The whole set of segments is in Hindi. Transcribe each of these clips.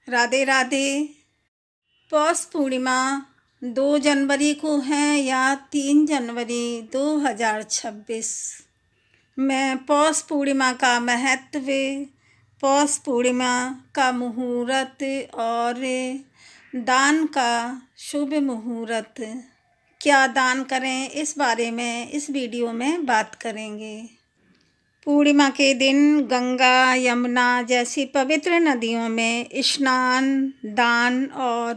राधे राधे। पौष पूर्णिमा 2 जनवरी को है या 3 जनवरी 2026। मैं पौष पूर्णिमा का महत्व, पौष पूर्णिमा का मुहूर्त और दान का शुभ मुहूर्त, क्या दान करें, इस बारे में इस वीडियो में बात करेंगे। पूर्णिमा के दिन गंगा, यमुना जैसी पवित्र नदियों में स्नान, दान और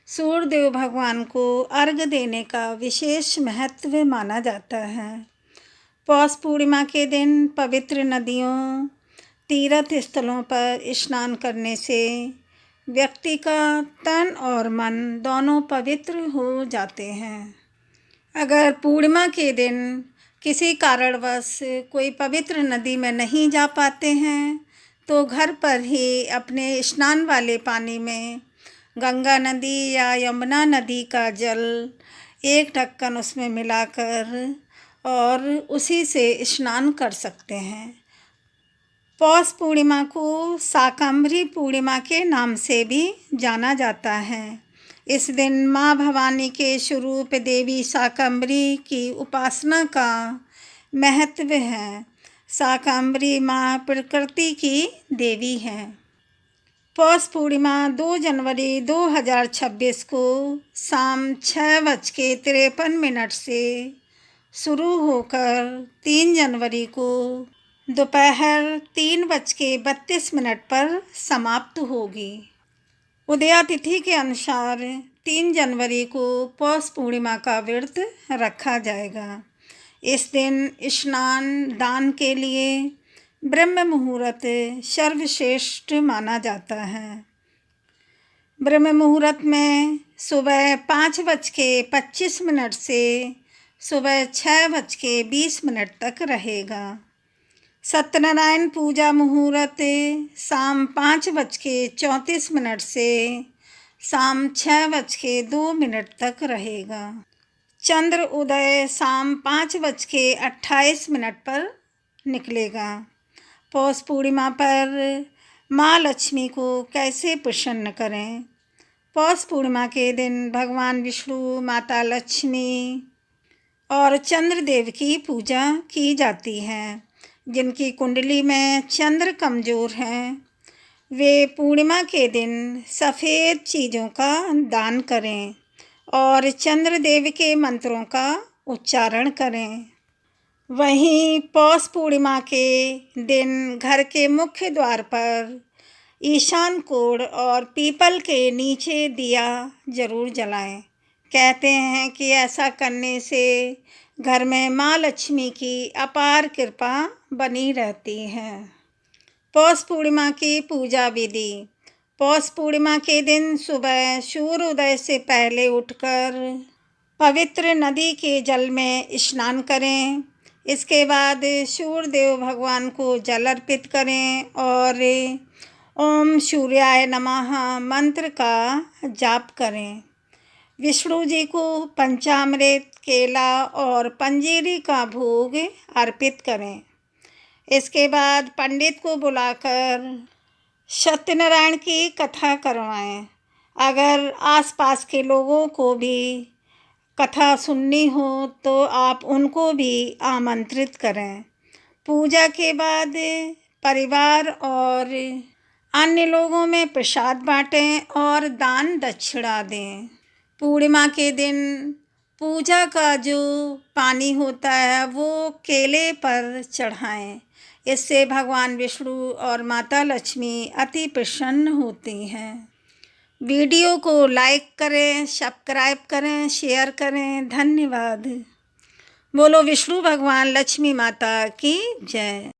सूर्यदेव भगवान को अर्घ्य देने का विशेष महत्व माना जाता है। पौष पूर्णिमा के दिन पवित्र नदियों, तीर्थ स्थलों पर स्नान करने से व्यक्ति का तन और मन दोनों पवित्र हो जाते हैं। अगर पूर्णिमा के दिन किसी कारणवश कोई पवित्र नदी में नहीं जा पाते हैं तो घर पर ही अपने स्नान वाले पानी में गंगा नदी या यमुना नदी का जल एक ढक्कन उसमें मिलाकर और उसी से स्नान कर सकते हैं। पौष पूर्णिमा को शाकंभरी पूर्णिमा के नाम से भी जाना जाता है। इस दिन माँ भवानी के स्वरूप देवी शाकंभरी की उपासना का महत्व है। शाकंभरी माँ प्रकृति की देवी है। पौष पूर्णिमा 2 जनवरी 2026 को शाम 6:53 से शुरू होकर 3 जनवरी को दोपहर 3:32 पर समाप्त होगी। उदया तिथि के अनुसार 3 जनवरी को पौष पूर्णिमा का व्रत रखा जाएगा। इस दिन स्नान, दान के लिए ब्रह्म मुहूर्त सर्वश्रेष्ठ माना जाता है। ब्रह्म मुहूर्त में सुबह 5:25 से सुबह 6:20 तक रहेगा। सत्यनारायण पूजा मुहूर्त शाम 5:34 से शाम 6:02 तक रहेगा। चंद्र उदय शाम 5:28 पर निकलेगा। पौष पूर्णिमा पर माँ लक्ष्मी को कैसे प्रसन्न करें। पौष पूर्णिमा के दिन भगवान विष्णु, माता लक्ष्मी और चंद्रदेव की पूजा की जाती है। जिनकी कुंडली में चंद्र कमज़ोर हैं वे पूर्णिमा के दिन सफ़ेद चीज़ों का दान करें और चंद्रदेव के मंत्रों का उच्चारण करें। वहीं पौष पूर्णिमा के दिन घर के मुख्य द्वार पर ईशान कोण और पीपल के नीचे दिया जरूर जलाएं। कहते हैं कि ऐसा करने से घर में माँ लक्ष्मी की अपार कृपा बनी रहती है। पौष पूर्णिमा की पूजा विधि। पौष पूर्णिमा के दिन सुबह सूर्योदय से पहले उठकर पवित्र नदी के जल में स्नान करें। इसके बाद सूर्यदेव भगवान को जल अर्पित करें और ओम सूर्याय नमः मंत्र का जाप करें। विष्णु जी को पंचामृत, केला और पंजीरी का भोग अर्पित करें। इसके बाद पंडित को बुलाकर सत्यनारायण की कथा करवाएं। अगर आसपास के लोगों को भी कथा सुननी हो तो आप उनको भी आमंत्रित करें। पूजा के बाद परिवार और अन्य लोगों में प्रसाद बांटें और दान दक्षिणा दें। पूर्णिमा के दिन पूजा का जो पानी होता है वो केले पर चढ़ाएं। इससे भगवान विष्णु और माता लक्ष्मी अति प्रसन्न होती हैं। वीडियो को लाइक करें, सब्सक्राइब करें, शेयर करें। धन्यवाद। बोलो विष्णु भगवान, लक्ष्मी माता की जय।